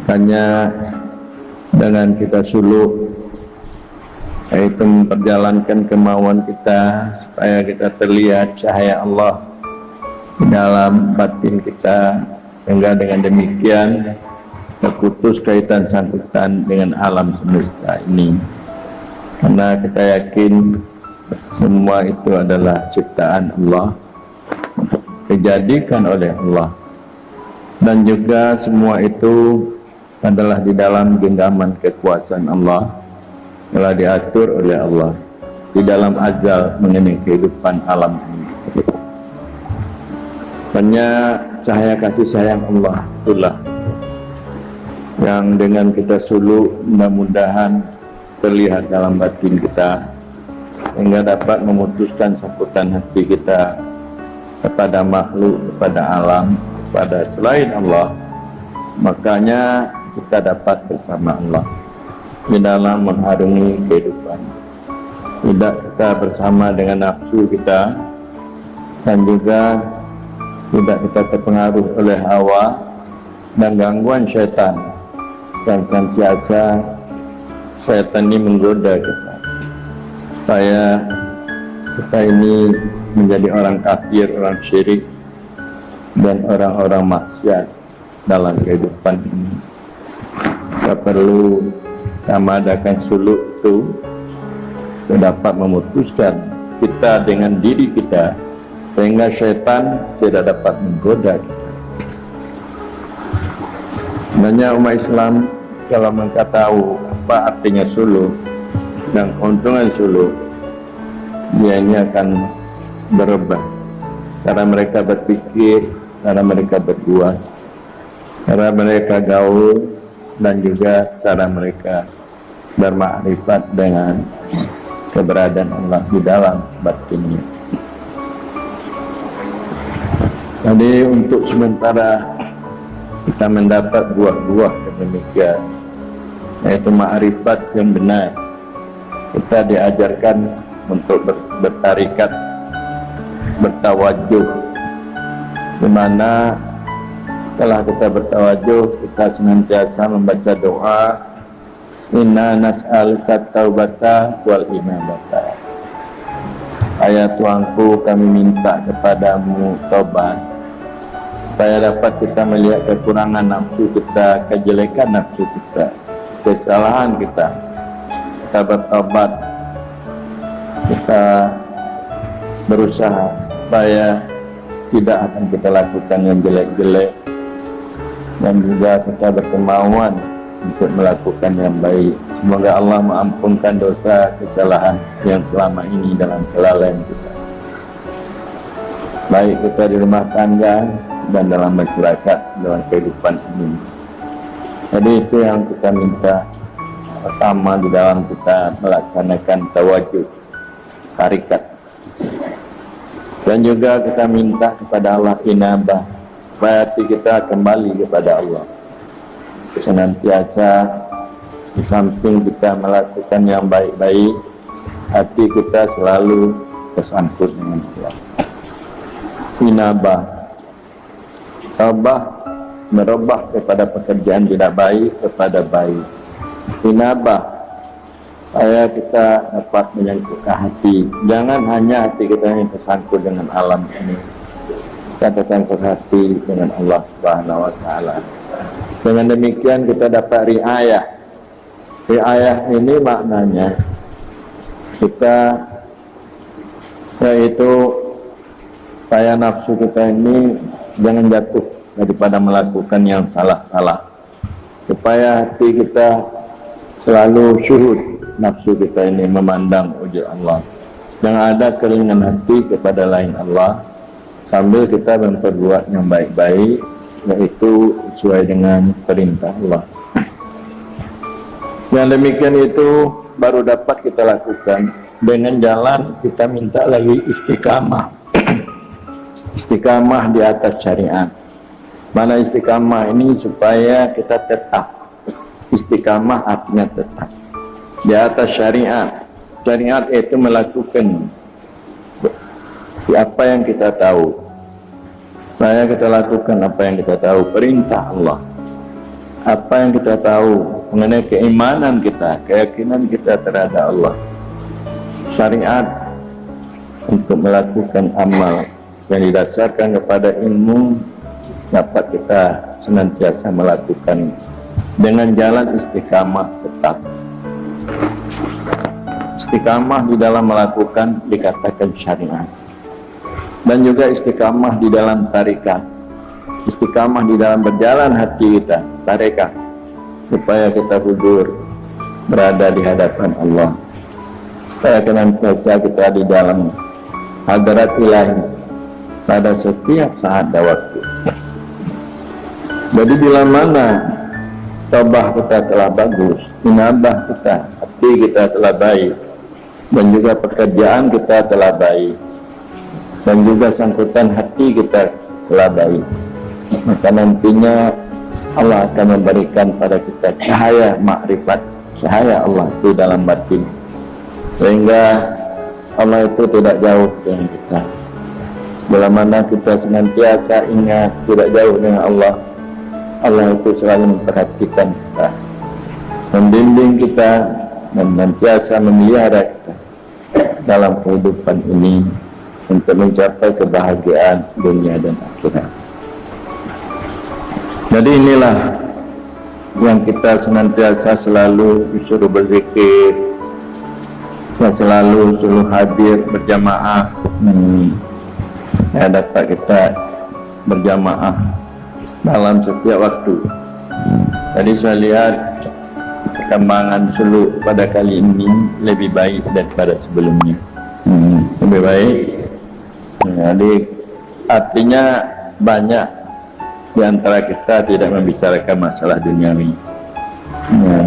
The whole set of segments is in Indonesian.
Hanya dengan kita suluk, yaitu memperjalankan kemauan kita supaya kita terlihat cahaya Allah di dalam batin kita, sehingga dengan demikian terputus kaitan sangkutan dengan alam semesta ini. Karena kita yakin semua itu adalah ciptaan Allah, dijadikan oleh Allah, dan juga semua itu adalah di dalam genggaman kekuasaan Allah, telah diatur oleh Allah di dalam azal mengenai kehidupan alam ini. Hanya cahaya kasih sayang Allah itulah yang dengan kita suluk mudah-mudahan terlihat dalam batin kita, sehingga dapat memutuskan sangkutan hati kita kepada makhluk, kepada alam, kepada selain Allah. Makanya kita dapat bersama Allah di dalam mengharungi kehidupan. Tidak kita bersama dengan nafsu kita, dan juga tidak kita terpengaruh oleh hawa dan gangguan syaitan yang senantiasa syaitan ini menggoda kita supaya kita ini menjadi orang kafir, orang syirik, dan orang-orang maksiat dalam kehidupan ini. Kita perlu mengadakan suluk itu dapat memutuskan kita dengan diri kita, sehingga syaitan tidak dapat menggoda kita. Banyak umat Islam kalau mereka tahu apa artinya suluk dan keuntungan suluk, dia ini akan berubah cara mereka berpikir, cara mereka berbuat, cara mereka gaul, dan juga cara mereka bermakrifat dengan keberadaan Allah di dalam batinnya. Jadi untuk sementara kita mendapat buah-buah demikian, yaitu makrifat yang benar, kita diajarkan untuk bertarikat, bertawajuh, di mana setelah kita bertawajuh, kita senantiasa membaca doa, inna nas'aluka taubata wal inabata. Ayat Tuhanku, kami minta kepadamu taubat, supaya dapat kita melihat kekurangan nafsu kita, kejelekan nafsu kita, kesalahan kita. Kita bertobat, kita berusaha supaya tidak akan kita lakukan yang jelek-jelek, dan juga kita berkemauan untuk melakukan yang baik. Semoga Allah mengampunkan dosa kesalahan yang selama ini dalam kelalaian kita, baik kita di rumah tangga dan dalam masyarakat, dalam kehidupan ini. Jadi itu yang kita minta pertama di dalam kita melaksanakan tawajuh, tarikat. Dan juga kita minta kepada Allah inabah, supaya hati kita kembali kepada Allah. Senantiasa di samping kita melakukan yang baik-baik, hati kita selalu tersangkut dengan Allah. Inabah, tabah, merubah kepada pekerjaan tidak baik kepada baik. Inabah, supaya kita dapat menyangkutkan hati. Jangan hanya hati kita yang tersangkut dengan alam ini, kita tersangkut hati dengan Allah Subhanahu wa Ta'ala. Dengan demikian kita dapat riayah. Riayah ini maknanya kita, yaitu supaya nafsu kita ini jangan jatuh daripada melakukan yang salah-salah, supaya hati kita selalu syuhud, nafsu kita ini memandang wujud Allah. Jangan ada keringan hati kepada lain Allah, sambil kita memperbuat yang baik-baik, yaitu sesuai dengan perintah Allah. Yang demikian itu baru dapat kita lakukan dengan jalan kita minta lagi istiqamah. Istiqamah di atas syariat. Mana istiqamah ini supaya kita tetap. Istiqamah artinya tetap di atas syariat. Syariat itu melakukan apa yang kita tahu. Supaya kita lakukan apa yang kita tahu, perintah Allah. apa yang kita tahu mengenai keimanan kita, keyakinan kita terhadap Allah, syariat untuk melakukan amal yang didasarkan kepada ilmu dapat kita senantiasa melakukan dengan jalan istiqamah tetap. Istiqamah di dalam melakukan dikatakan syariat, dan juga istiqamah di dalam tarikat, istiqamah di dalam berjalan hati kita, tarekat, supaya kita hudur berada di hadapan Allah, supaya senantiasa kita di dalam hadirat ilahi pada setiap saat dan waktu. Jadi bila mana taubat kita telah bagus, inabah kita, hati kita telah baik, dan juga pekerjaan kita telah baik, dan juga sangkutan hati kita telah baik, maka nantinya Allah akan memberikan pada kita cahaya makrifat, cahaya Allah itu dalam batin, sehingga Allah itu tidak jauh dengan kita. Bila mana kita senantiasa ingat tidak jauh dengan Allah, Allah itu selalu memperhatikan kita, membimbing kita, dan senantiasa memelihara kita dalam kehidupan ini untuk mencapai kebahagiaan dunia dan akhirat. Jadi inilah yang kita senantiasa selalu disuruh berzikir, yang selalu suruh hadir berjamaah. Ya, dapat kita berjamaah dalam setiap waktu. Tadi saya lihat perkembangan suluk pada kali ini lebih baik daripada sebelumnya. Lebih baik. Jadi artinya banyak di antara kita tidak membicarakan masalah duniawi.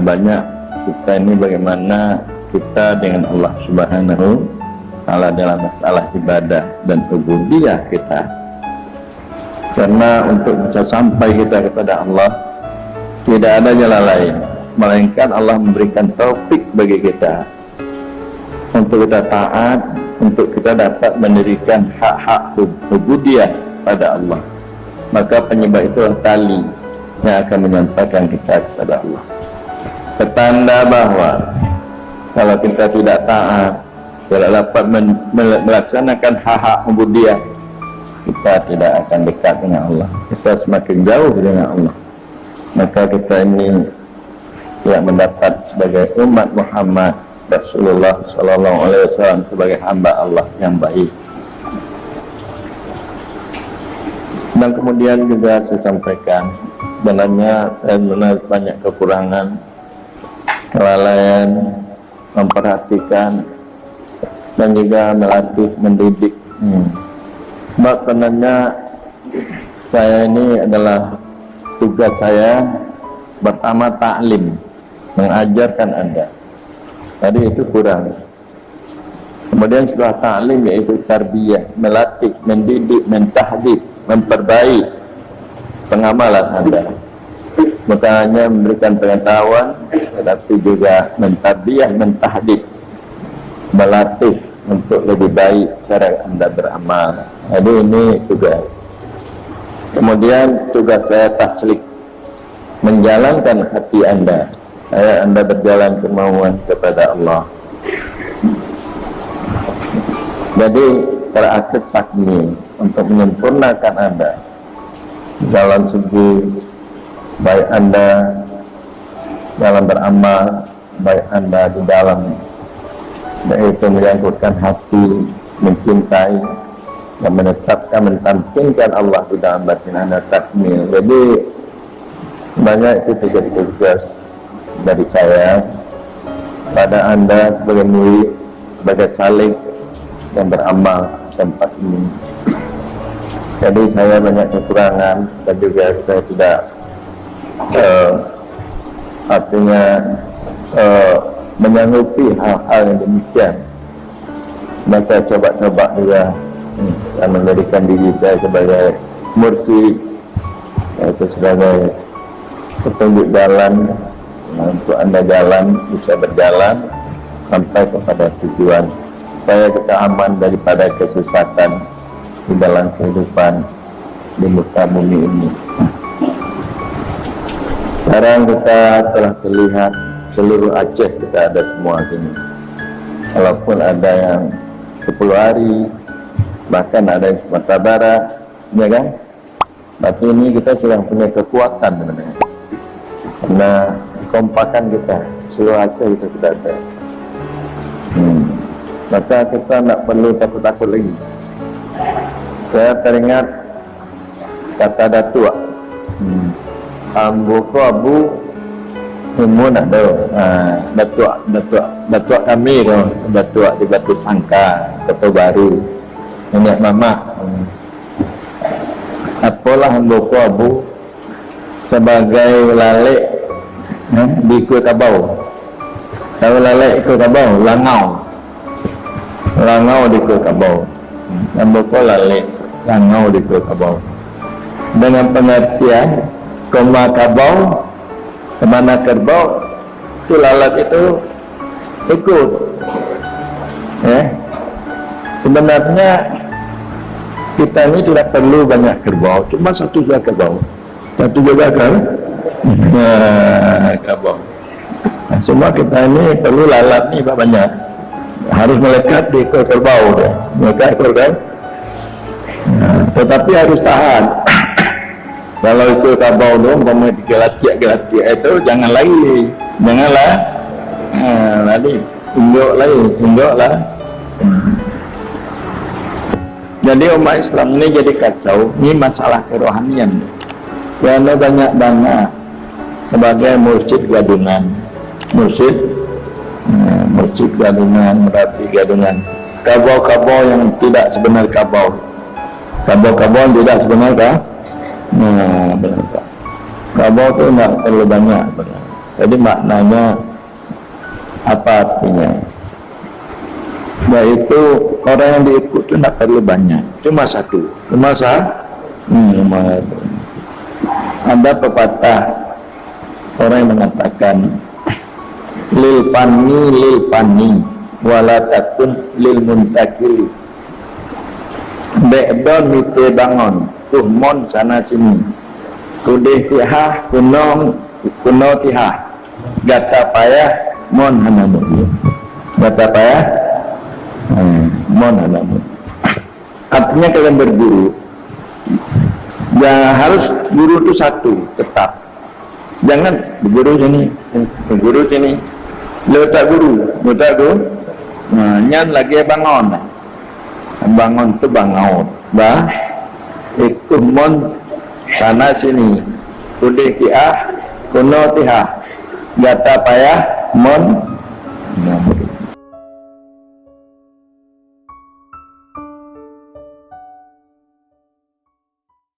Banyak kita ini bagaimana kita dengan Allah Subhanahu wa Ta'ala dalam masalah ibadah dan ubudiyah kita. Karena untuk bisa sampai kita kepada Allah tidak ada jalan lain melainkan Allah memberikan taufik bagi kita untuk kita taat, untuk kita dapat mendirikan hak-hak ubudiyah pada Allah. Maka penyebab itu tali yang akan menyampaikan kita kepada Allah. Petanda bahwa kalau kita tidak taat, tidak dapat melaksanakan hak-hak ubudiyah, kita tidak akan dekat dengan Allah, kita semakin jauh dengan Allah. Maka kita ini tidak mendapat sebagai umat Muhammad Rasulullah Sallallahu Alaihi Wasallam sebagai hamba Allah yang baik. Dan kemudian juga saya sampaikan, sebenarnya saya banyak kekurangan, kelalaian memperhatikan dan juga melatih, mendidik. Sebab sebenarnya saya ini adalah tugas saya pertama taklim, mengajarkan Anda. Tadi itu kurang. Kemudian setelah taklim yaitu tarbiyah, melatih, mendidik, mentahdid, memperbaiki pengamalan Anda. Bukan hanya memberikan pengetahuan, tetapi juga mentarbiyah, mentahdid, melatih untuk lebih baik cara Anda beramal. Jadi ini tugas. Kemudian tugas saya taslik, menjalankan hati Anda, Anda berjalan kemauan kepada Allah. Jadi terakhir takmil untuk menyempurnakan Anda dalam segi baik Anda dalam beramal, baik Anda di dalam yaitu menyangkutkan hati, mencintai dan menetapkan, mentampilkan Allah di dalam batin Anda takmil. Jadi banyak itu terjadi tugas dari saya pada Anda sebagai murid, sebagai salik yang beramal tempat ini. Jadi saya banyak kekurangan dan juga saya tidak artinya menyanggupi hal-hal yang demikian. Dan saya coba-coba juga saya menjadikan diri saya sebagai mursyid, yaitu sebagai petunjuk jalan untuk Anda jalan, bisa berjalan sampai kepada tujuan, supaya kita aman daripada kesesatan di dalam kehidupan di muka bumi ini. Sekarang kita telah terlihat seluruh Aceh kita ada semua sini. Walaupun ada yang 10 hari, bahkan ada yang Sumatera Barat, ya kan? Tapi ini kita sudah punya kekuatan sebenarnya. Karena kompakan kita, seluruh Aceh kita sudah ada. Maka kita tak perlu takut-takut lagi. Saya teringat kata Datuk, Ambo ko abu Imun ada Datuk kami tu, Datuk di Batu Sangka, Kota Baru, nenek mama. Apalah Ambo ko abu sebagai lalek di Kuala Kabau. Tahu lalek Kuala Kabau, Langau di Kuala Kabau. Ambo ko lalek Langau di Kuala Kabau. Dengan pengertian koma kabau kemana kerbau itu lalat itu ikut sebenarnya kita ini tidak perlu banyak kerbau, cuma satu saja kerbau, satu juga kan kerbau. Nah, semua kita ini perlu lalat nih banyak, harus melekat di ekor kerbau deh. Melekat ekor kan, tetapi harus tahan. Kalau itu kabau dong, kamu digelatik itu janganlah. Nanti tunduk lah. Jadi umat Islam ini jadi kacau. Ini masalah kerohanian. Karena banyak dana sebagai mursyid gadungan, Merapi gadungan. Kabau-kabau yang tidak sebenar kabau. Kabau-kabau yang tidak sebenar kah? Benar. Kabau itu tidak terlalu banyak benar. Jadi maknanya apa artinya? Yaitu orang yang diikut itu tidak perlu banyak, cuma satu. Ada pepatah orang yang mengatakan lil pani wala takun lil muntakil. Be'don mite bangun tuhmon sana sini kudih tihah kuno tihah gata payah mon hanamu gata payah mon hanamu. Artinya kalian berguru, ya harus guru itu satu tetap, jangan berguru sini letak guru nyan lagi bangun tu bangun ikut mon sana sini kudih tiah kuno tihah gata payah mon